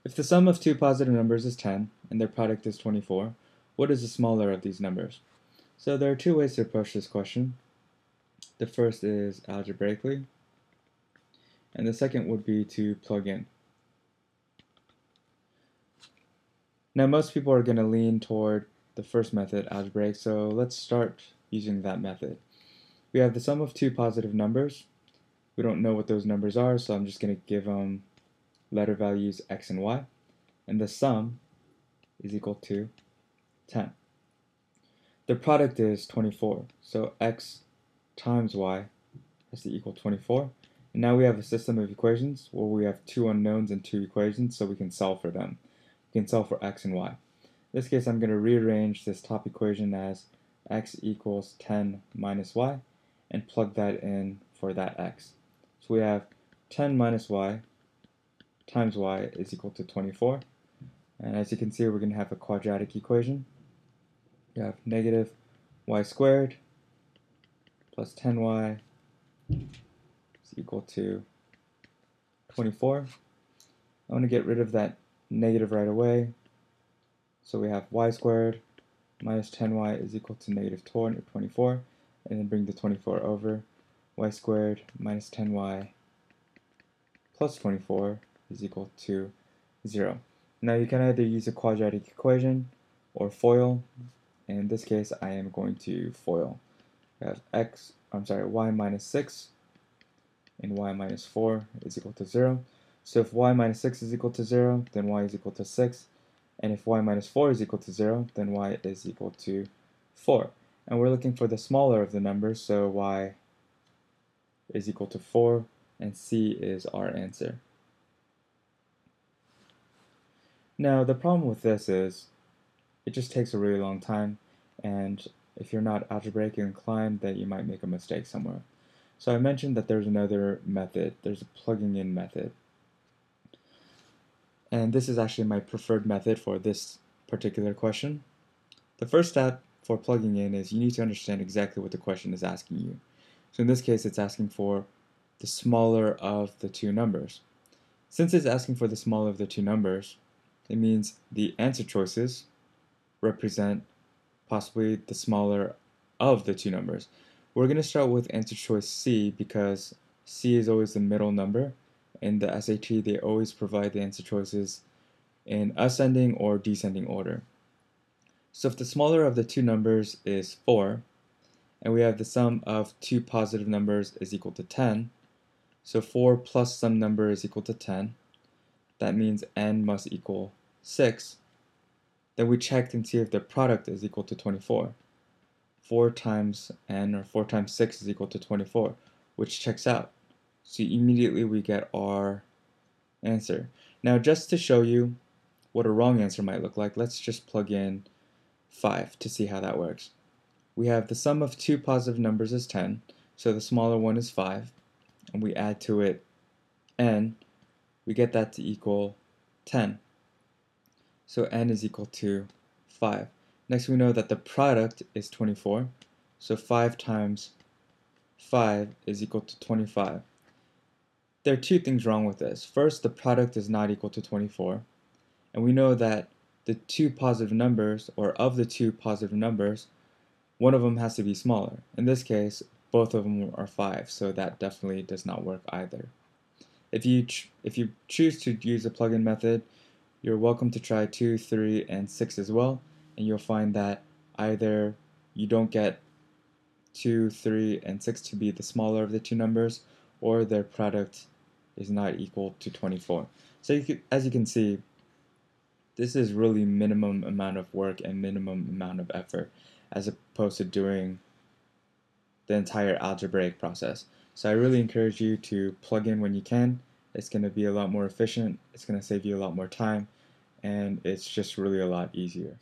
If the sum of two positive numbers is 10 and their product is 24, what is the smaller of these numbers? So there are two ways to approach this question. The first is algebraically, and the second would be to plug in. Now most people are going to lean toward the first method, algebraic, so let's start using that method. We have the sum of two positive numbers. We don't know what those numbers are, so I'm just going to give them letter values x and y, and the sum is equal to 10. The product is 24, so x times y has to equal 24. And now we have a system of equations where we have two unknowns and two equations, so we can solve for them. We can solve for x and y. In this case, I'm going to rearrange this top equation as x equals 10 minus y and plug that in for that x. So we have 10 minus y times y is equal to 24. And as you can see, we're going to have a quadratic equation. We have negative y squared plus 10y is equal to 24. I want to get rid of that negative right away. So we have y squared minus 10y is equal to negative 24, and then bring the 24 over. Y squared minus 10y plus 24 is equal to 0. Now you can either use a quadratic equation or FOIL. In this case, I am going to FOIL. I have y minus 6 and y minus 4 is equal to 0. So if y minus 6 is equal to 0, then y is equal to 6. And if y minus 4 is equal to 0, then y is equal to 4. And we're looking for the smaller of the numbers, so y is equal to 4, and C is our answer. Now, the problem with this is it just takes a really long time, and if you're not algebraically inclined, then you might make a mistake somewhere. So I mentioned that there's another method. There's a plugging in method. And this is actually my preferred method for this particular question. The first step for plugging in is you need to understand exactly what the question is asking you. So in this case, it's asking for the smaller of the two numbers. Since it's asking for the smaller of the two numbers, it means the answer choices represent possibly the smaller of the two numbers. We're going to start with answer choice C because C is always the middle number. In the SAT, they always provide the answer choices in ascending or descending order. So if the smaller of the two numbers is 4, and we have the sum of two positive numbers is equal to 10, so 4 plus some number is equal to 10, that means n must equal 6. Then we checked and see if the product is equal to 24. 4 times n, or 4 times 6 is equal to 24, which checks out. So immediately we get our answer. Now just to show you what a wrong answer might look like, let's just plug in 5 to see how that works. We have the sum of two positive numbers is 10, so the smaller one is 5, and we add to it n, we get that to equal 10. So n is equal to 5. Next we know that the product is 24, so 5 times 5 is equal to 25. There are two things wrong with this. First, the product is not equal to 24, and we know that the two positive numbers, or of the two positive numbers, one of them has to be smaller. In this case, both of them are 5, so that definitely does not work either. If you choose to use the plug-in method, you're welcome to try 2, 3, and 6 as well, and you'll find that either you don't get 2, 3, and 6 to be the smaller of the two numbers, or their product is not equal to 24. So as you can see, this is really minimum amount of work and minimum amount of effort as opposed to doing the entire algebraic process. So I really encourage you to plug in when you can. It's going to be a lot more efficient, it's going to save you a lot more time, and it's just really a lot easier.